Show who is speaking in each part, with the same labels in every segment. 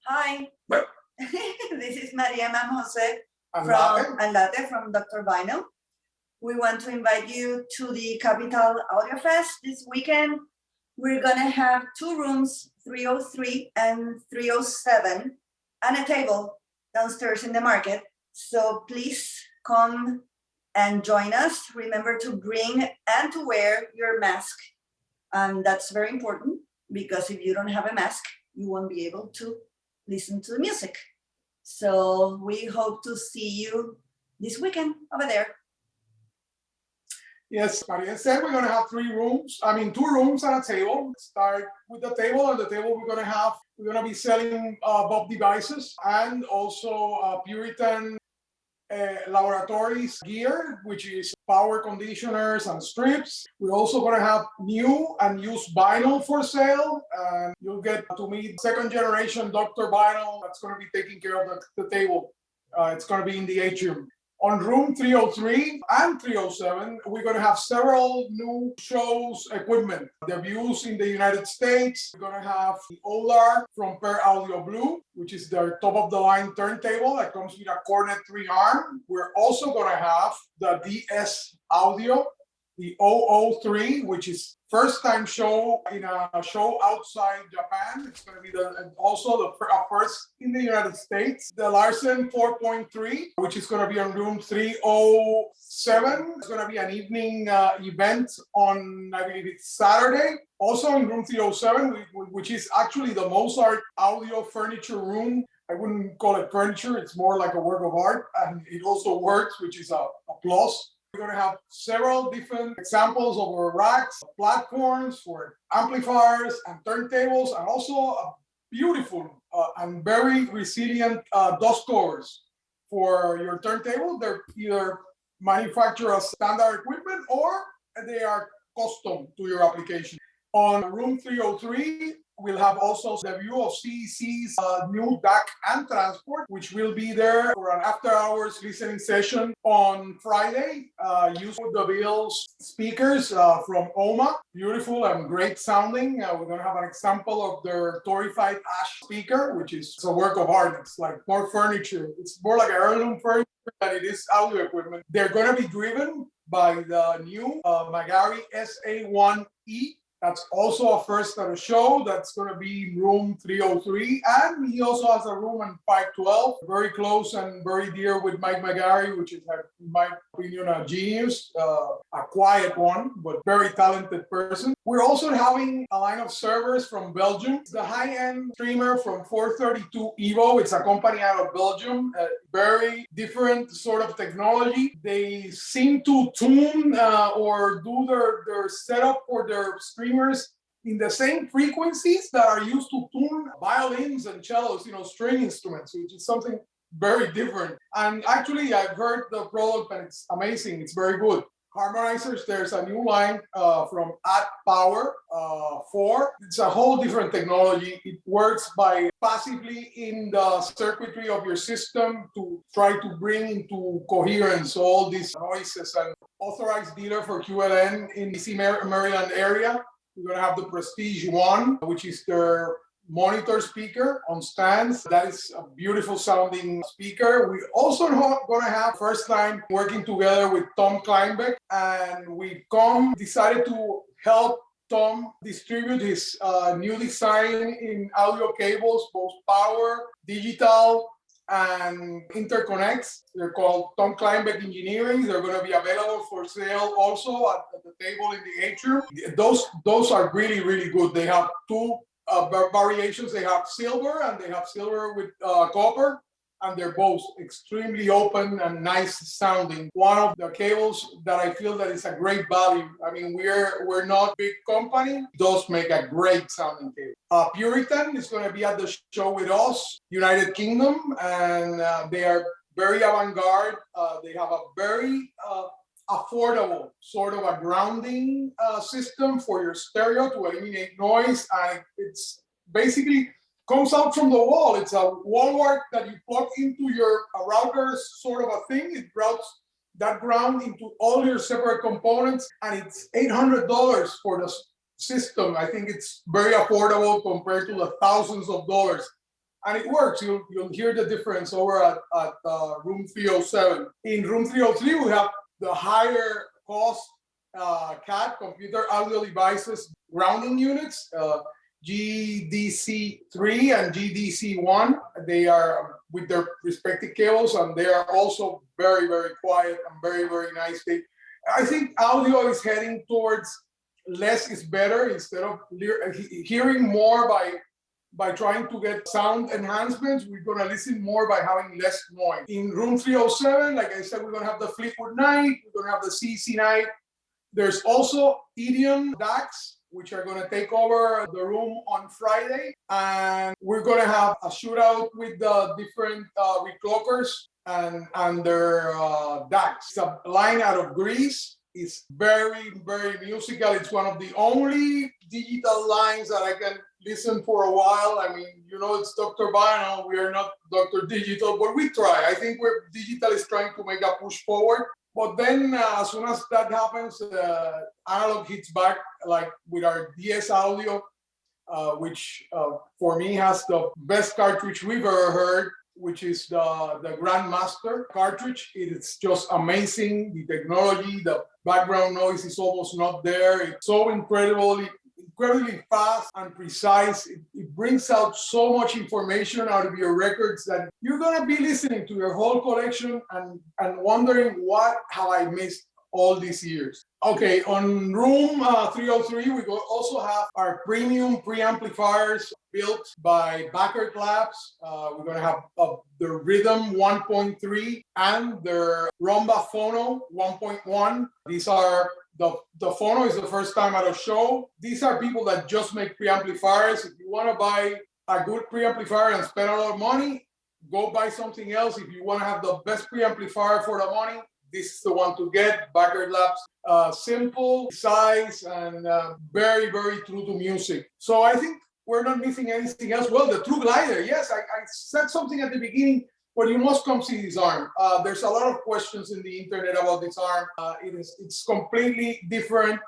Speaker 1: Hi, this is Maria Mam Jose from Dr. Vinyl. We want to invite you to the Capital Audiofest this weekend. We're gonna have two rooms, 303 and 307, and a table downstairs in the market. So please come and join us. Remember to bring and to wear your mask. And that's very important because if you don't have a mask, you won't be able to listen to the music. So we hope to see you this weekend over there.
Speaker 2: Yes, Maria said we're going to have two rooms and a table. Start with the table. On the table, we're going to be selling Bob devices and also Puritan laboratories gear, which is power conditioners and strips. We're also going to have new and used vinyl for sale, and you'll get to meet second generation Dr. Vinyl that's going to be taking care of the table. It's going to be in the atrium. On room 303 and 307, we're going to have several new shows equipment. Debuts in the United States. We're going to have the Olar from Per Audio Blue, which is their top-of-the-line turntable that comes with a Cornet 3-arm. We're also going to have the DS Audio, the 003, which is first-time show in a show outside Japan. It's going to be also the first in the United States. The Larsen 4.3, which is going to be on room 307. It's going to be an evening event on, I believe it's Saturday. Also in room 307, which is actually the Mozart audio furniture room. I wouldn't call it furniture. It's more like a work of art. And it also works, which is a plus. We're going to have several different examples of our racks, platforms for amplifiers and turntables, and also a beautiful and very resilient dust covers for your turntable. They're either manufactured as standard equipment or they are custom to your application. On room 303, we'll have also the view of CEC's new DAC and transport, which will be there for an after-hours listening session on Friday. Using the Bill's speakers from OMA, beautiful and great sounding. We're going to have an example of their Torified Ash speaker, which is a work of art. It's like more furniture. It's more like heirloom furniture than it is audio equipment. They're going to be driven by the new Magari SA1E. That's also a first at a show. That's going to be in room 303. And he also has a room in 512, very close and very dear with Mike McGarry, which is, in my opinion, a genius, a quiet one, but very talented person. We're also having a line of servers from Belgium. It's the high-end streamer from 432 Evo. It's a company out of Belgium, a very different sort of technology. They seem to tune or do their setup for their streamers in the same frequencies that are used to tune violins and cellos, string instruments, which is something very different. And actually, I've heard the product and it's amazing. It's very good. Harmonizers, there's a new line from At Power 4. It's a whole different technology. It works by passively in the circuitry of your system to try to bring into coherence all these noises. And authorized dealer for QLN in the DC Maryland area. We're going to have the Prestige 1, which is their monitor speaker on stands. That is a beautiful sounding speaker. We also going to have first time working together with Tom Kleinbeck, and we've decided to help Tom distribute his new design in audio cables, both power, digital, and interconnects. They're called Tom Kleinbeck Engineering. They're going to be available for sale also at the table in the atrium. Those are really, really good. They have two variations. They have silver and they have silver with copper, and they're both extremely open and nice sounding. One of the cables that I feel that is a great value. I mean, we're not a big company. Those make a great sounding cable. Puritan is going to be at the show with us, United Kingdom, and they are very avant-garde. They have a very affordable sort of a grounding system for your stereo to eliminate noise, and it's basically comes out from the wall. It's a wall wart that you plug into your router sort of a thing. It routes that ground into all your separate components, and it's $800 for the system. I think it's very affordable compared to the thousands of dollars. And it works. You'll hear the difference over at room 307. In room 303, we have the higher cost CAD, computer audio devices, grounding units, GDC3 and GDC1. They are with their respective cables, and they are also very, very quiet and very, very nice. I think audio is heading towards less is better, instead of hearing more by trying to get sound enhancements. We're going to listen more by having less noise. In room 307, like I said, we're going to have the Fleetwood Night, we're going to have the CC Night. There's also Idiom DACs, which are going to take over the room on Friday. And we're going to have a shootout with the different reclockers and their DACs. It's a line out of Greece. It's very, very musical. It's one of the only digital lines that I can listen for a while. I mean, it's Dr. Vinyl. We are not Dr. Digital, but we try. I think digital is trying to make a push forward. But then as soon as that happens, analog hits back, like with our DS Audio, which for me has the best cartridge we've ever heard, which is the Grandmaster cartridge. It is just amazing. The technology, the background noise is almost not there. It's so incredibly fast and precise. It brings out so much information out of your records that you're going to be listening to your whole collection and wondering, what have I missed all these years? Okay, on room 303, we also have our premium preamplifiers built by Backert Labs. We're going to have the Rhythm 1.3 and their Rumba Phono 1.1. These are the Phono is the first time at a show. These are people that just make preamplifiers. If you want to buy a good preamplifier and spend a lot of money, go buy something else. If you want to have the best preamplifier for the money, this is the one to get. Backert Labs, simple, precise, and very, very true to music. So I think we're not missing anything else. Well, the True Glider, yes, I said something at the beginning, but you must come see this arm. There's a lot of questions in the internet about this arm. It's completely different.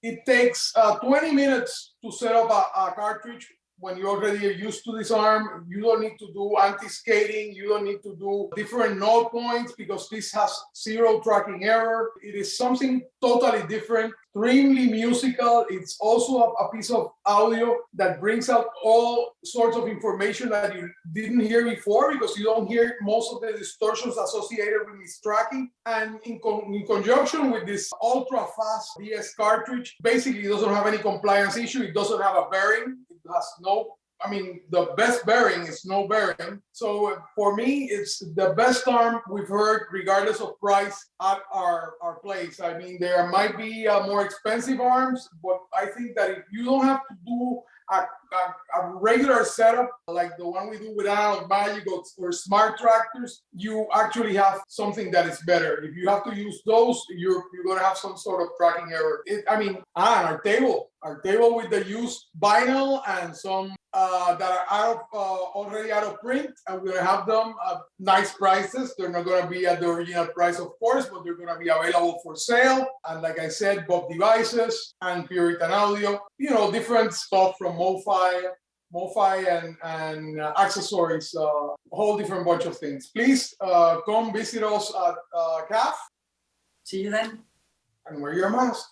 Speaker 2: It takes 20 minutes to set up a cartridge. When you already are used to this arm, you don't need to do anti-skating. You don't need to do different note points because this has zero tracking error. It is something totally different, extremely musical. It's also a piece of audio that brings out all sorts of information that you didn't hear before, because you don't hear most of the distortions associated with this tracking. And in conjunction with this ultra-fast DS cartridge, basically it doesn't have any compliance issue. It doesn't have a bearing. Has the best bearing is no bearing. So for me, it's the best arm we've heard, regardless of price, at our place. I mean, there might be more expensive arms, but I think that if you don't have to do a regular setup like the one we do with Analog Magic or Smart Tractors, you actually have something that is better. If you have to use those, you're going to have some sort of tracking error. And our table with the used vinyl and some that are already out of print, and we're going to have them at nice prices. They're not going to be at the original price, of course, but they're going to be available for sale. And like I said, Bob devices and Puritan Audio, different stuff from MoFi and accessories, a whole different bunch of things. Please come visit us at CAF.
Speaker 1: See you then.
Speaker 2: And wear your mask.